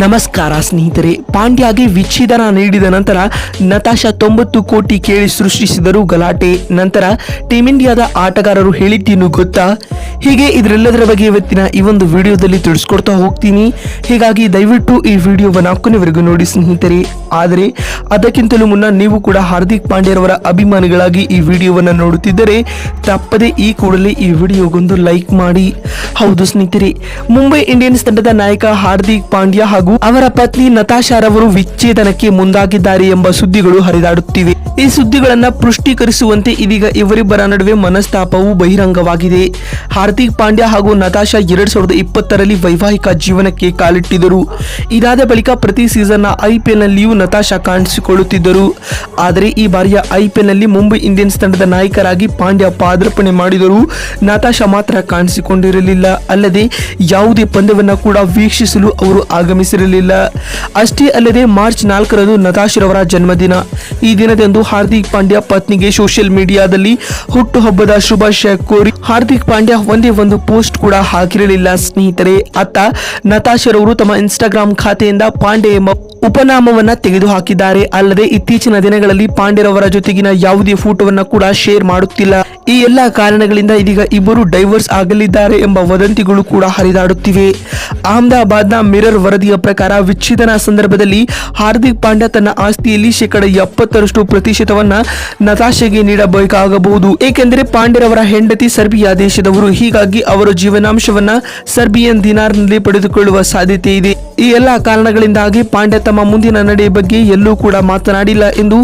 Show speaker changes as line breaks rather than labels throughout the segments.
ನಮಸ್ಕಾರ ಸ್ನೇಹಿತರೆ. ಪಾಂಡ್ಯಾಗೆ ವಿಚ್ಛೇದನ ನೀಡಿದ ನಂತರ ನತಾಶಾ 90 ಕೋಟಿ ಕೇಳಿ ಸೃಷ್ಟಿಸಿದರು ಗಲಾಟೆ. ನಂತರ ಟೀಮ್ ಇಂಡಿಯಾದ ಆಟಗಾರರು ಹೇಳಿದ್ದೇನು ಗೊತ್ತಾ? ಹೀಗೆ ಇದರೆಲ್ಲದರ ಬಗ್ಗೆ ಇವತ್ತಿನ ಈ ಒಂದು ವಿಡಿಯೋದಲ್ಲಿ ತಿಳಿಸ್ಕೊಡ್ತಾ ಹೋಗ್ತೀನಿ. ಹೀಗಾಗಿ ದಯವಿಟ್ಟು ಈ ವಿಡಿಯೋವನ್ನು ಕೊನೆವರೆಗೂ ನೋಡಿ ಸ್ನೇಹಿತರೆ. ಆದರೆ ಅದಕ್ಕಿಂತಲೂ ಮುನ್ನ ನೀವು ಕೂಡ ಹಾರ್ದಿಕ್ ಪಾಂಡ್ಯರವರ ಅಭಿಮಾನಿಗಳಾಗಿ ಈ ವಿಡಿಯೋವನ್ನು ನೋಡುತ್ತಿದ್ದರೆ ತಪ್ಪದೆ ಈ ಕೂಡಲೇ ಈ ವಿಡಿಯೋಗೊಂದು ಲೈಕ್ ಮಾಡಿ. ಹೌದು ಸ್ನೇಹಿತರೆ, ಮುಂಬೈ ಇಂಡಿಯನ್ಸ್ ತಂಡದ ನಾಯಕ ಹಾರ್ದಿಕ್ ಪಾಂಡ್ಯ ಹಾಗೂ ಅವರ ಪತ್ನಿ ನತಾಶಾರವರು ವಿಚ್ಛೇದನಕ್ಕೆ ಮುಂದಾಗಿದ್ದಾರೆ ಎಂಬ ಸುದ್ದಿಗಳು ಹರಿದಾಡುತ್ತಿವೆ. ಈ ಸುದ್ದಿಗಳನ್ನ ಪುಷ್ಟೀಕರಿಸುವಂತೆ ಇದೀಗ ಇವರಿಬ್ಬರ ನಡುವೆ ಮನಸ್ತಾಪವು ಬಹಿರಂಗವಾಗಿದೆ. ಹಾರ್ದಿಕ್ ಪಾಂಡ್ಯ ಹಾಗೂ ನತಾಶಾ 2020ರಲ್ಲಿ ವೈವಾಹಿಕ ಜೀವನಕ್ಕೆ ಕಾಲಿಟ್ಟಿದ್ದರು. ಇದಾದ ಬಳಿಕ ಪ್ರತಿ ಸೀಸನ್ನ IPL ನಲ್ಲಿಯೂ ನತಾಶಾ ಕಾಣಿಸಿಕೊಳ್ಳುತ್ತಿದ್ದರು. ಆದರೆ ಈ ಬಾರಿಯ IPL ನಲ್ಲಿ ಮುಂಬೈ ಇಂಡಿಯನ್ಸ್ ತಂಡದ ನಾಯಕರಾಗಿ ಪಾಂಡ್ಯ ಪಾದಾರ್ಪಣೆ ಮಾಡಿದರೂ ನತಾಶಾ ಮಾತ್ರ ಕಾಣಿಸಿಕೊಂಡಿರಲಿಲ್ಲ. ಅಲ್ಲದೆ ಯಾವುದೇ ಪಂದ್ಯವನ್ನ ಕೂಡ ವೀಕ್ಷಿಸಲು ಅವರು ಆಗಮಿಸಿರಲಿಲ್ಲ. ಅಷ್ಟೇ ಅಲ್ಲದೆ ಮಾರ್ಚ್ 4ರಂದು ನತಾಶಾರವರ ಜನ್ಮದಿನ. ಈ ದಿನದಂದು ಹಾರ್ದಿಕ್ ಪಾಂಡ್ಯ ಪತ್ನಿಗೆ ಸೋಷಿಯಲ್ ಮೀಡಿಯಾದಲ್ಲಿ ಹುಟ್ಟುಹಬ್ಬದ ಶುಭಾಶಯ ಕೋರಿ ಹಾರ್ದಿಕ್ ಪಾಂಡ್ಯ ಒಂದೇ ಒಂದು ಪೋಸ್ಟ್ ಕೂಡ ಹಾಕಿರಲಿಲ್ಲ ಸ್ನೇಹಿತರೆ. ಅತ್ತ ನತಾಶಾರವರು ತಮ್ಮ ಇನ್ಸ್ಟಾಗ್ರಾಮ್ ಖಾತೆಯಿಂದ ಪಾಂಡ್ಯ ಎಂಬ ಉಪನಾಮವನ್ನ ತೆಗೆದುಹಾಕಿದ್ದಾರೆ. ಅಲ್ಲದೆ ಇತ್ತೀಚಿನ ದಿನಗಳಲ್ಲಿ ಪಾಂಡ್ಯರವರ ಜೊತೆಗಿನ ಯಾವುದೇ ಫೋಟೋವನ್ನ ಕೂಡ ಶೇರ್ ಮಾಡುತ್ತಿಲ್ಲ. ಈ ಎಲ್ಲಾ ಕಾರಣಗಳಿಂದ ಇದೀಗ ಇಬ್ಬರು ಡೈವರ್ಸ್ ಆಗಲಿದ್ದಾರೆ ಎಂಬ ವದಂತಿಗಳು ಕೂಡ ಹರಿದಾಡುತ್ತಿವೆ. ಅಹಮದಾಬಾದ್ನ ಮಿರರ್ ವರದಿಯ ಪ್ರಕಾರ ವಿಚ್ಛೇದನ ಸಂದರ್ಭದಲ್ಲಿ ಹಾರ್ದಿಕ್ ಪಾಂಡ್ಯ ತನ್ನ ಆಸ್ತಿಯಲ್ಲಿ 70% ನತಾಶಾಗೆ ನೀಡಬೇಕಾಗಬಹುದು. ಏಕೆಂದರೆ ಪಾಂಡ್ಯರವರ ಹೆಂಡತಿ ಸರ್ಬಿಯಾ ದೇಶದವರು. ಹೀಗಾಗಿ ಅವರ ಜೀವನಾಂಶವನ್ನ ಸರ್ಬಿಯನ್ ದಿನಾರ್ನಲ್ಲಿ ಪಡೆದುಕೊಳ್ಳುವ ಸಾಧ್ಯತೆ ಇದೆ. ಈ ಎಲ್ಲಾ ಕಾರಣಗಳಿಂದಾಗಿ ಪಾಂಡ್ಯ ತಮ್ಮ ಮುಂದಿನ ನಡೆ ಬಗ್ಗೆ ಎಲ್ಲೂ ಕೂಡ ಮಾತನಾಡಿಲ್ಲ ಎಂದು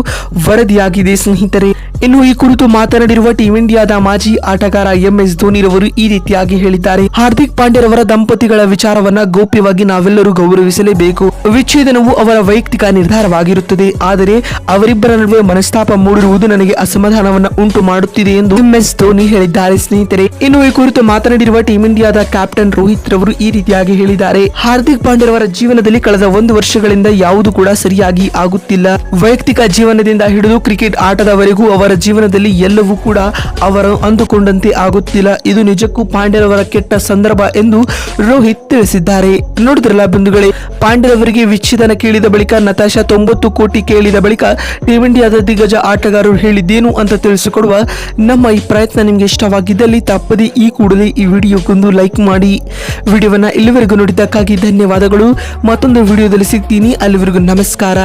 ವರದಿಯಾಗಿದೆ ಸ್ನೇಹಿತರೆ. ಇನ್ನು ಈ ಕುರಿತು ಮಾತನಾಡಿರುವ ಟೀಮ್ ಇಂಡಿಯಾದ ಮಾಜಿ ಆಟಗಾರ MS ಧೋನಿರವರು ಈ ರೀತಿಯಾಗಿ ಹೇಳಿದ್ದಾರೆ. ಹಾರ್ದಿಕ್ ಪಾಂಡ್ಯರವರ ದಂಪತಿಗಳ ವಿಚಾರವನ್ನ ಗೌಪ್ಯವಾಗಿ ನಾವೆಲ್ಲರೂ ಗೌರವಿಸಲೇಬೇಕು. ವಿಚ್ಛೇದನವು ಅವರ ವೈಯಕ್ತಿಕ ನಿರ್ಧಾರವಾಗಿರುತ್ತದೆ. ಆದರೆ ಅವರಿಬ್ಬರ ನಡುವೆ ಮನಸ್ತಾಪ ಮೂಡಿರುವುದು ನನಗೆ ಅಸಮಾಧಾನವನ್ನ ಉಂಟು ಮಾಡುತ್ತಿದೆ ಎಂದು MS ಧೋನಿ ಹೇಳಿದ್ದಾರೆ ಸ್ನೇಹಿತರೆ. ಇನ್ನು ಈ ಕುರಿತು ಮಾತನಾಡಿರುವ ಟೀಮ್ ಇಂಡಿಯಾದ ಕ್ಯಾಪ್ಟನ್ ರೋಹಿತ್ ರವರು ಈ ರೀತಿಯಾಗಿ ಹೇಳಿದ್ದಾರೆ. ಹಾರ್ದಿಕ್ ಪಾಂಡ್ಯರವರ ಜೀವನದಲ್ಲಿ ಕಳೆದ 1 ವರ್ಷಗಳಿಂದ ಯಾವುದು ಕೂಡ ಸರಿಯಾಗಿ ಆಗುತ್ತಿಲ್ಲ. ವೈಯಕ್ತಿಕ ಜೀವನದಿಂದ ಹಿಡಿದು ಕ್ರಿಕೆಟ್ ಆಟದವರೆಗೂ ಅವರ ಜೀವನದಲ್ಲಿ ಎಲ್ಲವೂ ಕೂಡ ಅವರು ಅಂದುಕೊಂಡಂತೆ ಆಗುತ್ತಿಲ್ಲ. ಇದು ನಿಜಕ್ಕೂ ಪಾಂಡ್ಯರವರ ಕೆಟ್ಟ ಸಂದರ್ಭ ಎಂದು ರೋಹಿತ್ ತಿಳಿಸಿದ್ದಾರೆ. ನೋಡಿದ್ರಲ್ಲ ಬಂಧುಗಳೇ, ಪಾಂಡ್ಯರವರಿಗೆ ವಿಚ್ಛೇದನ ಕೇಳಿದ ಬಳಿಕ ನತಾಶಾ 90 ಕೋಟಿ ಕೇಳಿದ ಬಳಿಕ ಟೀಮ್ ಇಂಡಿಯಾದ ದಿಗ್ಗಜ ಆಟಗಾರರು ಹೇಳಿದ್ದೇನು ಅಂತ ತಿಳಿಸಿಕೊಡುವ ನಮ್ಮ ಈ ಪ್ರಯತ್ನ ನಿಮ್ಗೆ ಇಷ್ಟವಾಗಿದ್ದಲ್ಲಿ ತಪ್ಪದೆ ಈ ಕೂಡಲೇ ಈ ವಿಡಿಯೋಗೊಂದು ಲೈಕ್ ಮಾಡಿ. ವಿಡಿಯೋವನ್ನ ಇಲ್ಲಿವರೆಗೂ ನೋಡಿದ್ದಕ್ಕಾಗಿ ಧನ್ಯವಾದಗಳು. ಮತ್ತೊಂದು ವಿಡಿಯೋದಲ್ಲಿ ಸಿಗ್ತೀನಿ. ಅಲ್ಲಿವರೆಗೂ ನಮಸ್ಕಾರ.